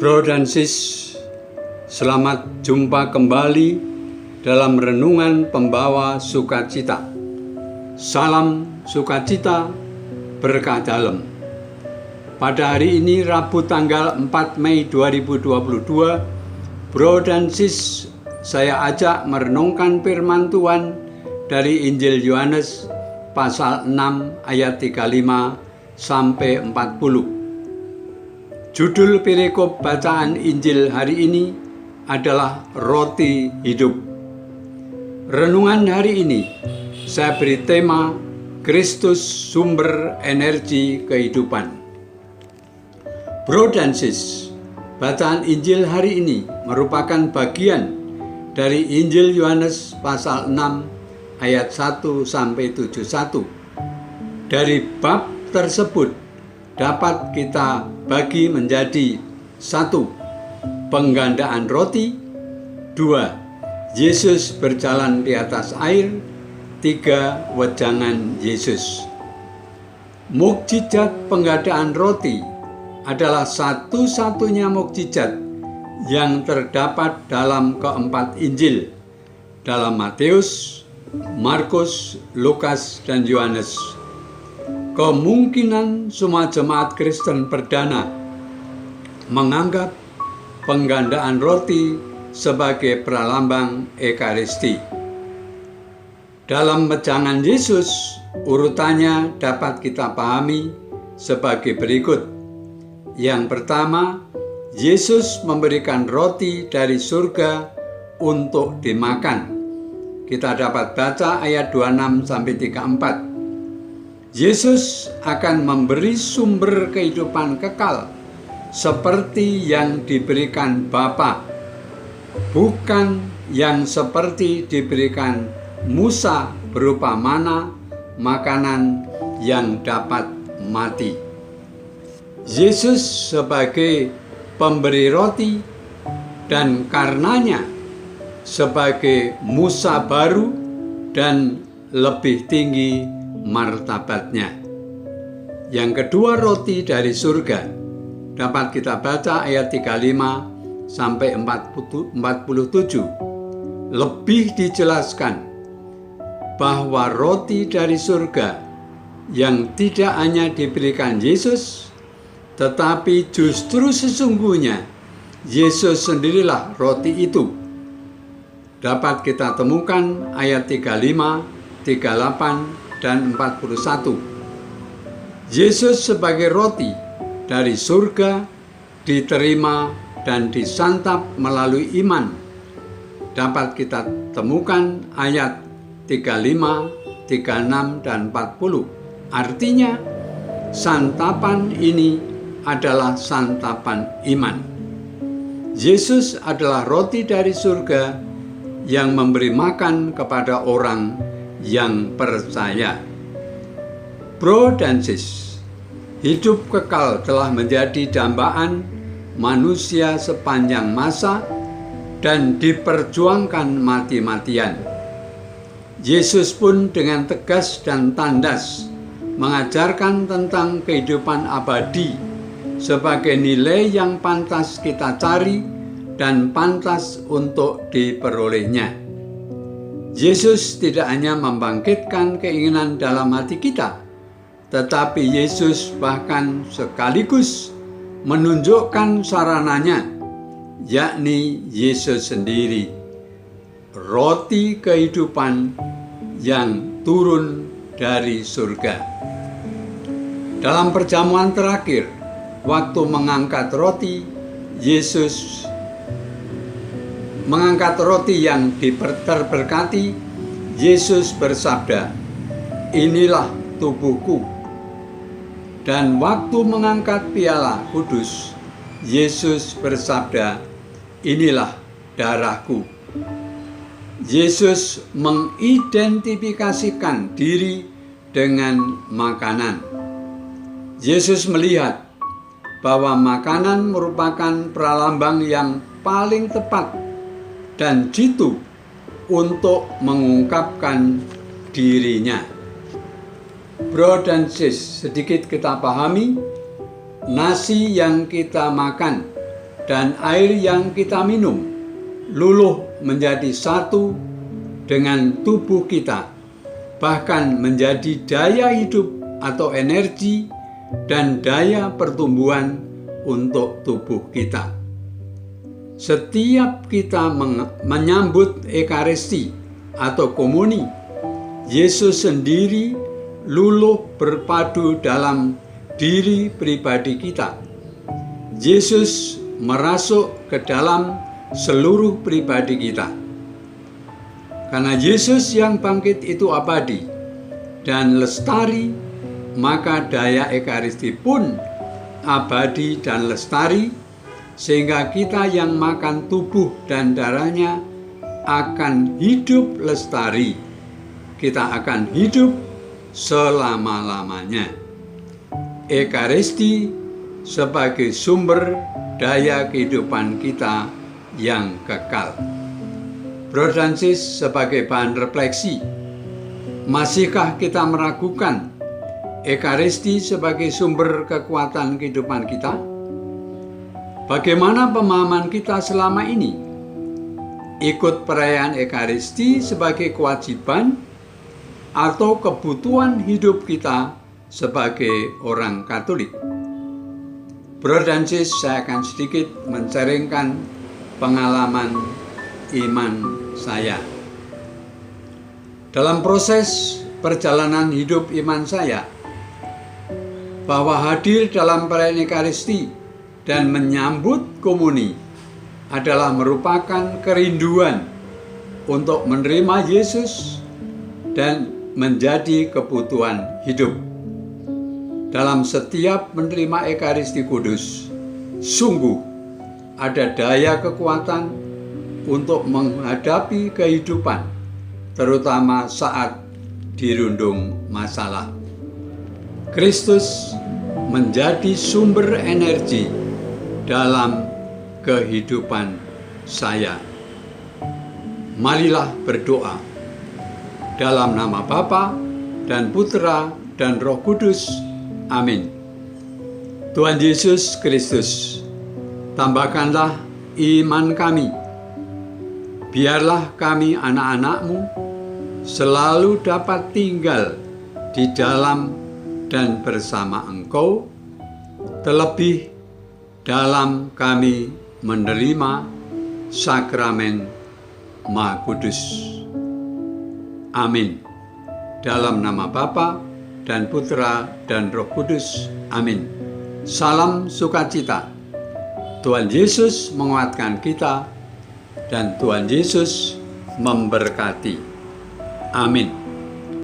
Bro dan sis, selamat jumpa kembali dalam renungan pembawa sukacita. Salam sukacita, berkah dalam. Pada hari ini Rabu tanggal 4 Mei 2022, Bro dan sis, saya ajak merenungkan firman Tuhan dari Injil Yohanes pasal 6 ayat 35 sampai 40. Judul perikop bacaan Injil hari ini adalah Roti Hidup. Renungan hari ini saya beri tema Kristus sumber energi kehidupan. Bro dan sis, bacaan Injil hari ini merupakan bagian dari Injil Yohanes pasal 6 ayat 1 sampai 71. Dari bab tersebut dapat kita bagi menjadi 1. Penggandaan roti, 2. Yesus berjalan di atas air, 3. Wejangan Yesus. Mukjizat penggandaan roti adalah satu-satunya mukjizat yang terdapat dalam keempat Injil, dalam Matius, Markus, Lukas, dan Yohanes. Kemungkinan semua jemaat Kristen perdana menganggap penggandaan roti sebagai pralambang Ekaristi. Dalam wejangan Yesus, urutannya dapat kita pahami sebagai berikut. Yang pertama, Yesus memberikan roti dari surga untuk dimakan. Kita dapat baca ayat 26 sampai 34. Yesus akan memberi sumber kehidupan kekal seperti yang diberikan Bapa, bukan yang seperti diberikan Musa berupa mana, makanan yang dapat mati. Yesus sebagai pemberi roti dan karenanya sebagai Musa baru dan lebih tinggi martabatnya. Yang kedua, roti dari surga. Dapat kita baca ayat 35 sampai 47. Lebih dijelaskan bahwa roti dari surga yang tidak hanya diberikan Yesus, tetapi justru sesungguhnya Yesus sendirilah roti itu. Dapat kita temukan ayat 35, 38, dan 41. Yesus sebagai roti dari surga diterima dan disantap melalui iman. Dapat kita temukan ayat 35, 36, dan 40. Artinya, santapan ini adalah santapan iman. Yesus adalah roti dari surga yang memberi makan kepada orang yang percaya. Bro dan sis, hidup kekal telah menjadi dambaan manusia sepanjang masa dan diperjuangkan mati-matian. Yesus pun dengan tegas dan tandas mengajarkan tentang kehidupan abadi sebagai nilai yang pantas kita cari dan pantas untuk diperolehnya. Yesus tidak hanya membangkitkan keinginan dalam hati kita, tetapi Yesus bahkan sekaligus menunjukkan sarananya, yakni Yesus sendiri, roti kehidupan yang turun dari surga. Dalam perjamuan terakhir, waktu mengangkat roti, Yesus mengangkat roti yang terberkati. Yesus bersabda, "Inilah tubuhku." Dan waktu mengangkat piala kudus, Yesus bersabda, "Inilah darahku." Yesus mengidentifikasikan diri dengan makanan. Yesus melihat bahwa makanan merupakan pralambang yang paling tepat dan jitu untuk mengungkapkan dirinya. Bro dan sis, sedikit kita pahami, nasi yang kita makan dan air yang kita minum luluh menjadi satu dengan tubuh kita, bahkan menjadi daya hidup atau energi dan daya pertumbuhan untuk tubuh kita. Setiap kita menyambut Ekaristi atau komuni, Yesus sendiri luluh berpadu dalam diri pribadi kita. Yesus merasuk ke dalam seluruh pribadi kita. Karena Yesus yang bangkit itu abadi dan lestari, maka daya Ekaristi pun abadi dan lestari, sehingga kita yang makan tubuh dan darahnya akan hidup lestari. Kita akan hidup selama-lamanya. Ekaristi sebagai sumber daya kehidupan kita yang kekal. Brother dan sis, sebagai bahan refleksi, masihkah kita meragukan Ekaristi sebagai sumber kekuatan kehidupan kita? Bagaimana pemahaman kita selama ini? Ikut perayaan Ekaristi sebagai kewajiban atau kebutuhan hidup kita sebagai orang Katolik? Brother dan sis, saya akan sedikit menceritakan pengalaman iman saya. Dalam proses perjalanan hidup iman saya, bahwa hadir dalam perayaan Ekaristi dan menyambut komuni adalah merupakan kerinduan untuk menerima Yesus dan menjadi kebutuhan hidup. Dalam setiap menerima Ekaristi Kudus, sungguh ada daya kekuatan untuk menghadapi kehidupan, terutama saat dirundung masalah. Kristus menjadi sumber energi dalam kehidupan saya. Marilah berdoa. Dalam nama Bapa dan Putra dan Roh Kudus. Amin. Tuhan Yesus Kristus, tambahkanlah iman kami. Biarlah kami anak-anak-Mu selalu dapat tinggal di dalam dan bersama Engkau, terlebih dalam kami menerima sakramen Maha Kudus. Amin. Dalam nama Bapa dan Putra dan Roh Kudus. Amin. Salam sukacita. Tuhan Yesus menguatkan kita dan Tuhan Yesus memberkati. Amin.